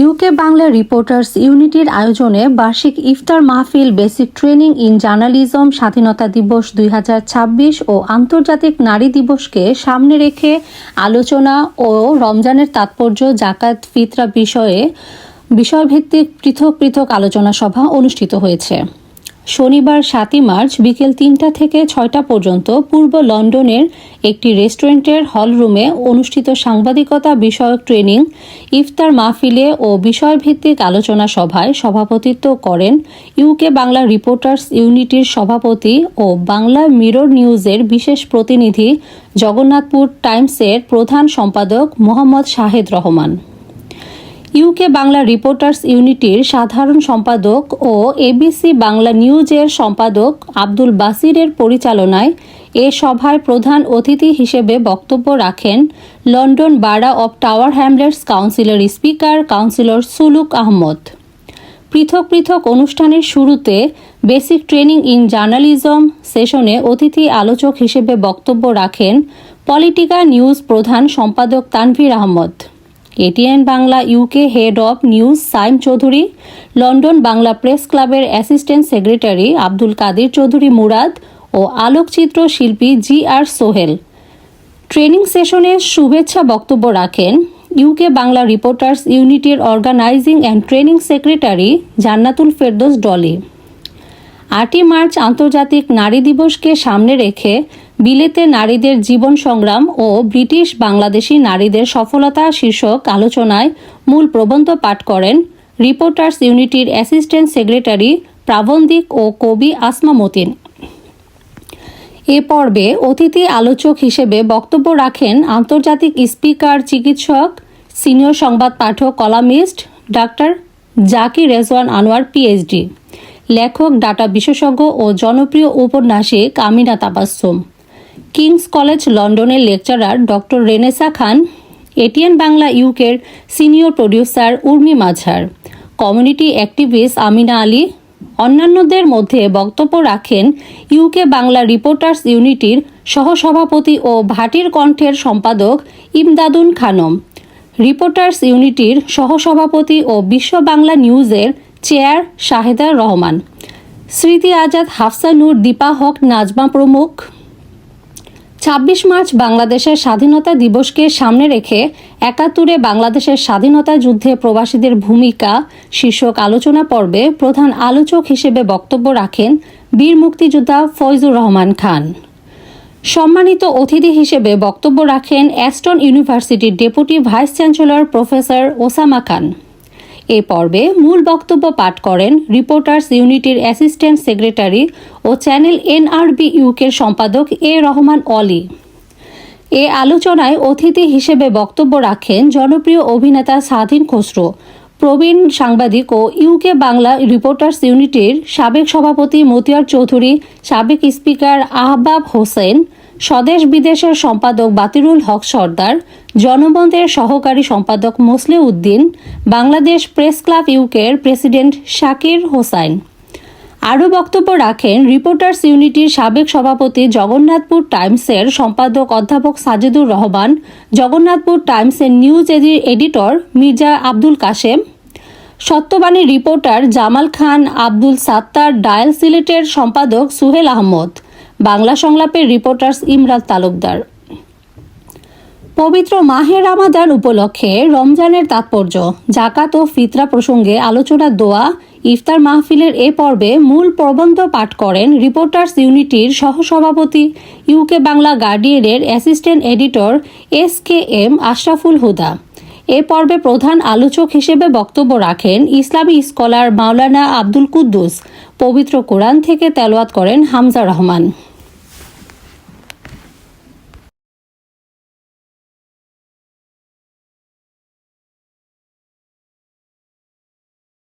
UK Bangla reporters ইউনিটির আয়োজনে বার্ষিক ইফতার মাহফিল বেসিক ট্রেনিং ইন জার্নালিজম স্বাধীনতা দিবস 2026 ও আন্তর্জাতিক নারী দিবসকে সামনে রেখে আলোচনা ও রমজানের তাৎপর্য জাকাত ফিতরা বিষয়ভিত্তিক পৃথক পৃথক আলোচনা সভা অনুষ্ঠিত হয়েছে। শনিবার 7 মার্চ বিকেল 3টা থেকে 6টা পর্যন্ত পূর্ব লন্ডনের একটি রেস্টুরেন্টের হলরুমে অনুষ্ঠিত সাংবাদিকতা বিষয়ক ট্রেনিং ইফতার মাহফিলে ও বিষয়ভিত্তিক আলোচনা সভায় সভাপতিত্ব করেন ইউকে বাংলা রিপোর্টার্স ইউনিটির সভাপতি ও বাংলা মিরর নিউজের বিশেষ প্রতিনিধি জগন্নাথপুর টাইমসের প্রধান সম্পাদক মোহাম্মদ শাহেদ রহমান। ইউকে বাংলা রিপোর্টার্স ইউনিটির সাধারণ সম্পাদক ও এবিসি বাংলা নিউজের সম্পাদক আব্দুল বাসিরের পরিচালনায় এ সভায় প্রধান অতিথি হিসেবে বক্তব্য রাখেন লন্ডন বারা অব টাওয়ার হ্যামলেটস কাউন্সিলের স্পিকার কাউন্সিলর সুলুক আহমদ। পৃথক পৃথক অনুষ্ঠানের শুরুতে বেসিক ট্রেনিং ইন জার্নালিজম সেশনে অতিথি আলোচক হিসেবে বক্তব্য রাখেন পলিটিকা নিউজ প্রধান সম্পাদক Tanvir Ahmed, ATN Bangla UK head of news Saim Chowdhury, London Bangla press ক্লাবের অ্যাসিস্ট্যান্ট সেক্রেটারি আব্দুল কাদির চৌধুরী মুরাদ ও আলোকচিত্র শিল্পী GR সোহেল। ট্রেনিং সেশনে শুভেচ্ছা বক্তব্য রাখেন ইউকে বাংলা রিপোর্টার্স ইউনিটির organising and training secretary Jannatul Ferdous Dolly. 8 March আন্তর্জাতিক নারী দিবসকে সামনে রেখে বিলেতে নারীদের জীবন সংগ্রাম ও ব্রিটিশ বাংলাদেশি নারীদের সফলতা শীর্ষক আলোচনায় মূল প্রবন্ধ পাঠ করেন রিপোর্টার্স ইউনিটির অ্যাসিস্ট্যান্ট সেক্রেটারি প্রাবন্ধিক ও কবি আসমা মতিন। এ পর্বে অতিথি আলোচক হিসেবে বক্তব্য রাখেন আন্তর্জাতিক স্পিকার, চিকিৎসক, সিনিয়র সংবাদ পাঠক, columnist doctor Zakir Rezwan Anwar PhD, লেখক, ডাটা বিশেষজ্ঞ ও জনপ্রিয় ঔপন্যাসিক আমিনা তাবাসসুম, কিংস কলেজ লন্ডনের lecturer doctor Renesa Khan, ATN Bangla ইউকের senior producer Urmi Mazhar, community activist Amina Ali. অন্যান্যদের মধ্যে বক্তব্য রাখেন ইউকে বাংলা রিপোর্টার্স ইউনিটির সহসভাপতি ও ভাটির কণ্ঠের সম্পাদক ইমদাদুন খানম, রিপোর্টার্স ইউনিটির সহসভাপতি ও বিশ্ব বাংলা নিউজের চেয়ার শাহেদা রহমান, স্মৃতি আজাদ, হাফসা নূর, দীপা হক, নাজমা প্রমুখ। 26 মার্চ বাংলাদেশের স্বাধীনতা দিবসকে সামনে রেখে 71-এ বাংলাদেশের স্বাধীনতা যুদ্ধে প্রবাসীদের ভূমিকা শীর্ষক আলোচনা পর্বে প্রধান আলোচক হিসেবে বক্তব্য রাখেন বীর মুক্তিযোদ্ধা ফয়জুর রহমান খান। সম্মানিত অতিথি হিসেবে বক্তব্য রাখেন অ্যাস্টন ইউনিভার্সিটির deputy vice chancellor professor Osama Khan. এ পর্বে মূল বক্তব্য পাঠ করেন রিপোর্টার্স ইউনিটির অ্যাসিস্ট্যান্ট সেক্রেটারি ও চ্যানেল NRB ইউকের সম্পাদক রহমান অলি। এ আলোচনায় অতিথি হিসেবে বক্তব্য রাখেন জনপ্রিয় অভিনেতা স্বাধীন খসরু, প্রবীণ সাংবাদিক ও ইউকে বাংলা রিপোর্টার্স ইউনিটির সাবেক সভাপতি মতিয়ার চৌধুরী, সাবেক স্পিকার আহবাব হোসেন, স্বদেশ বিদেশের সম্পাদক বাতিরুল হক সর্দার, জনবন্ধের সহকারী সম্পাদক মোসলে উদ্দিন, বাংলাদেশ প্রেস ক্লাব ইউকের প্রেসিডেন্ট শাকির হোসাইন। আরও বক্তব্য রাখেন রিপোর্টার্স ইউনিটির সাবেক সভাপতি, জগন্নাথপুর টাইমসের সম্পাদক অধ্যাপক সাজিদুর রহমান, জগন্নাথপুর টাইমসের news editor Mirza Abdul Kashem, Satyabani reporter Jamal Khan, Abdul Sattar, dial সিলেটের সম্পাদক সুহেল আহমদ, বাংলা সংলাপের রিপোর্টার্স ইমরান তালুকদার। পবিত্র মাহে রামাদান উপলক্ষে রমজানের তাৎপর্য, জাকাত ও ফিতরা প্রসঙ্গে আলোচনা দোয়া ইফতার মাহফিলের এ পর্বে মূল প্রবন্ধ পাঠ করেন রিপোর্টার্স ইউনিটির সহসভাপতি, ইউকে বাংলা গার্ডিয়ানের assistant editor SKM Ashraful Huda. এ পর্বে প্রধান আলোচক হিসেবে বক্তব্য রাখেন ইসলামী স্কলার মাওলানা আব্দুল কুদ্দুস। পবিত্র কোরআন থেকে তেলাওয়াত করেন হামজা রহমান।